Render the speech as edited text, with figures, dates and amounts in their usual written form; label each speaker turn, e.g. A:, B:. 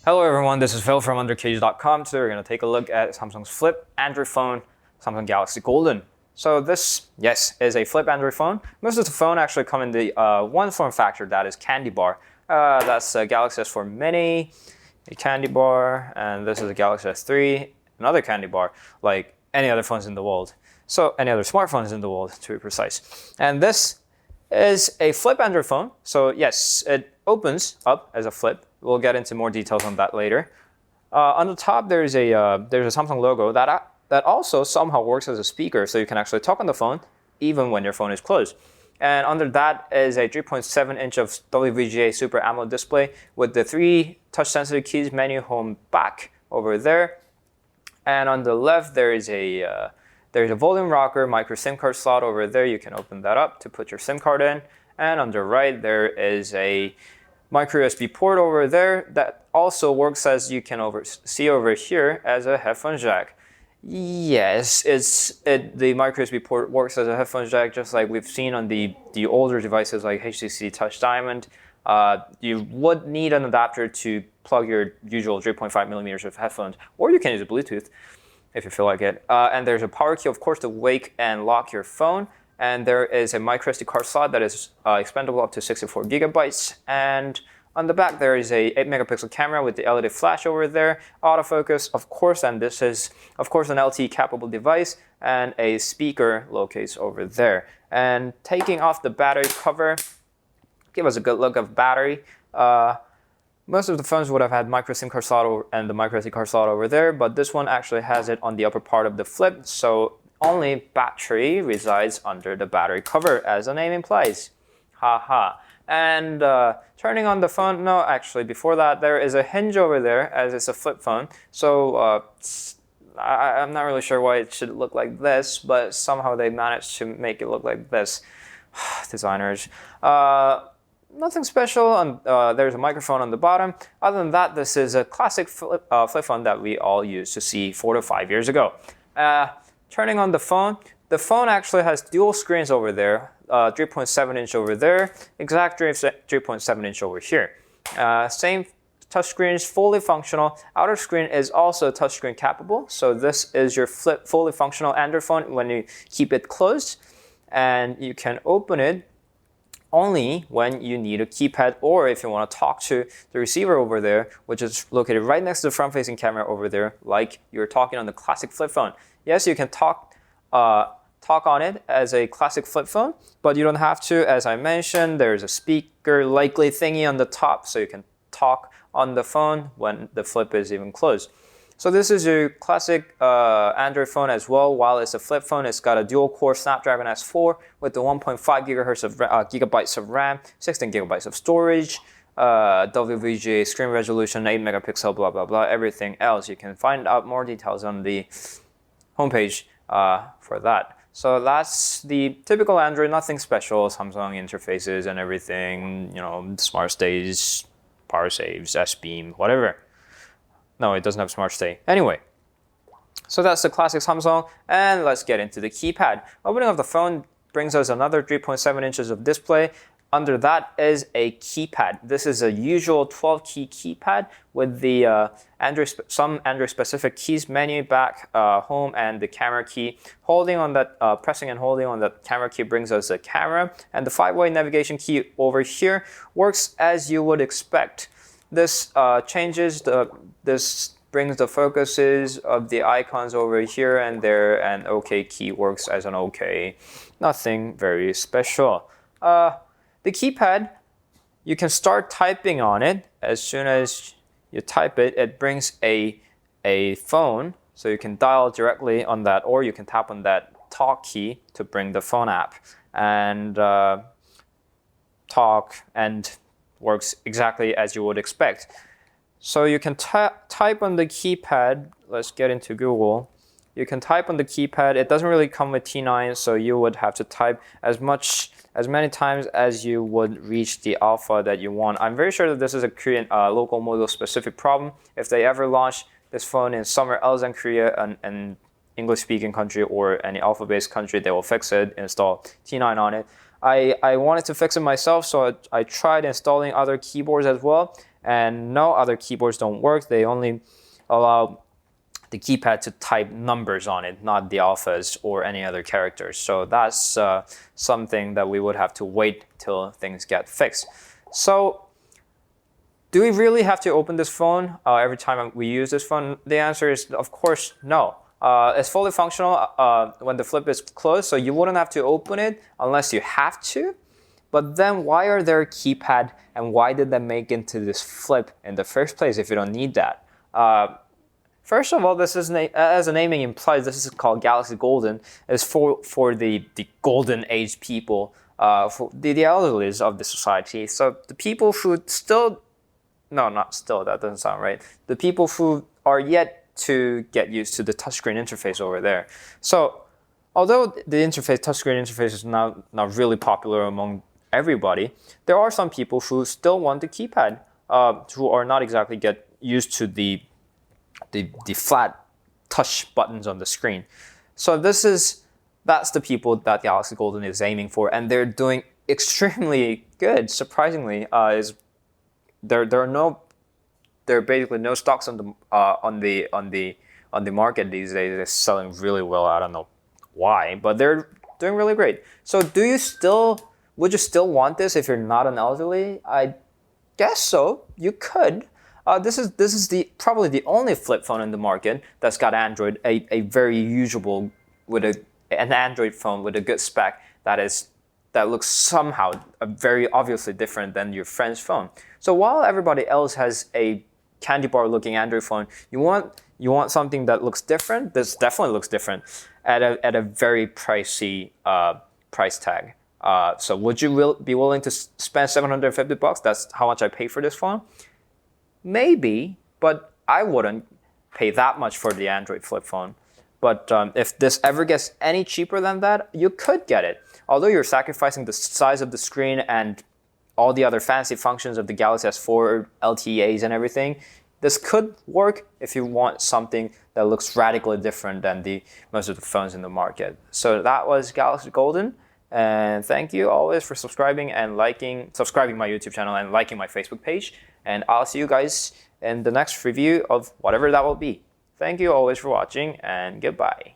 A: Hello everyone, this is Phil from undercage.com. Today we're going to take a look at Samsung's flip Android phone, Samsung Galaxy Golden. So this, yes, is a flip Android phone. Most of the phone actually come in the one form factor, that is candy bar. That's a Galaxy S4 Mini, a candy bar, and this is a Galaxy S3, another candy bar, like any other phones in the world. So any other smartphones in the world, to be precise. And this is a flip Android phone. So yes, it opens up as a flip. We'll get into more details on that later. On the top, there's a Samsung logo that also somehow works as a speaker, so you can actually talk on the phone even when your phone is closed. And under that is a 3.7 inch of WVGA Super AMOLED display with the 3 touch-sensitive keys, menu, home, back over there. And on the left, there's a volume rocker, micro SIM card slot over there. You can open that up to put your SIM card in. And on the right, there is a micro USB port over there that also works, as you can see over here, as a headphone jack. Yes, the micro USB port works as a headphone jack, just like we've seen on the older devices like HTC Touch Diamond. You would need an adapter to plug your usual 3.5 millimeters of headphones, or you can use a Bluetooth if you feel like it. And there's a power key, of course, to wake and lock your phone. And there is a micro SD card slot that is expandable up to 64 gigabytes. And on the back, there is a 8-megapixel camera with the LED flash over there, autofocus, of course, and this is, of course, an LTE-capable device, and a speaker locates over there. And taking off the battery cover, give us a good look of battery. Most of the phones would have had micro SIM card slot and the micro SD card slot over there, but this one actually has it on the upper part of the flip, so only battery resides under the battery cover, as the name implies. Haha. And turning on the phone, no, actually, before that, there is a hinge over there, as it's a flip phone. So I'm not really sure why it should look like this, but somehow they managed to make it look like this. Designers. Nothing special. There's a microphone on the bottom. Other than that, this is a classic flip phone that we all used to see 4 to 5 years ago. Turning on the phone actually has dual screens over there, 3.7 inch over there, exact 3.7 inch over here. Same touchscreen, fully functional. Outer screen is also touchscreen capable, so this is your flip fully functional Android phone when you keep it closed, and you can open it only when you need a keypad, or if you want to talk to the receiver over there, which is located right next to the front-facing camera over there, like you're talking on the classic flip phone. Yes, you can talk on it as a classic flip phone, but you don't have to. As I mentioned, there's a speaker likely thingy on the top, so you can talk on the phone when the flip is even closed. So this is your classic Android phone as well. While it's a flip phone, it's got a dual-core Snapdragon S4 with the 1.5 gigabytes of RAM, 16 gigabytes of storage, WVGA screen resolution, 8-megapixel, blah, blah, blah, everything else. You can find out more details on the homepage for that. So that's the typical Android, nothing special, Samsung interfaces and everything, you know, smart stays, power saves, S-Beam, whatever. No, it doesn't have smart stay. Anyway, so that's the classic Samsung, and let's get into the keypad. Opening of the phone brings us another 3.7 inches of display. Under that is a keypad. This is a usual 12-key keypad with the some Android-specific keys, menu, back, home, and the camera key. Holding on that, pressing and holding on the camera key brings us the camera, and the 5-way navigation key over here works as you would expect. This this brings the focuses of the icons over here and there, and OK key works as an OK. Nothing very special. The keypad, you can start typing on it. As soon as you type it, it brings a phone, so you can dial directly on that, or you can tap on that talk key to bring the phone app and talk, and works exactly as you would expect. So you can type on the keypad. Let's get into Google. You can type on the keypad. It doesn't really come with T9, so you would have to type as many times as you would reach the alpha that you want. I'm very sure that this is a Korean local model specific problem. If they ever launch this phone in somewhere else than Korea, and English-speaking country or any alpha-based country, they will fix it, install T9 on it. I wanted to fix it myself, so I tried installing other keyboards as well, and no other keyboards don't work. They only allow the keypad to type numbers on it, not the alphas or any other characters. So that's something that we would have to wait till things get fixed. So do we really have to open this phone every time we use this phone? The answer is, of course, no. It's fully functional when the flip is closed, so you wouldn't have to open it unless you have to. But then why are there a keypad, and why did they make into this flip in the first place if you don't need that? First of all, this is as the naming implies, this is called Galaxy Golden. It's for the golden age people, for the elderlies of the society. So the people who still, no, not still, that doesn't sound right. The people who are yet to get used to the touchscreen interface over there. So although the touchscreen interface is not really popular among everybody, there are some people who still want the keypad, who are not exactly get used to the flat touch buttons on the screen. So that's the people that Galaxy Golden is aiming for, and they're doing extremely good. Surprisingly, there are basically no stocks on the market these days. They're selling really well. I don't know why, but they're doing really great. So would you still want this if you're not an elderly? I guess so. You could. This is probably the only flip phone in the market that's got Android, a very usable with an Android phone with a good spec that looks somehow very obviously different than your friend's phone. So while everybody else has a candy bar looking Android phone, you want something that looks different. This definitely looks different at a very pricey price tag. So would you be willing to spend $750? That's how much I pay for this phone. Maybe, but I wouldn't pay that much for the Android flip phone. But if this ever gets any cheaper than that, you could get it. Although you're sacrificing the size of the screen and all the other fancy functions of the Galaxy S4, LTEs and everything, this could work if you want something that looks radically different than most of the phones in the market. So that was Galaxy Golden. And thank you always for subscribing my YouTube channel and liking my Facebook page. And I'll see you guys in the next review of whatever that will be. Thank you always for watching, and goodbye.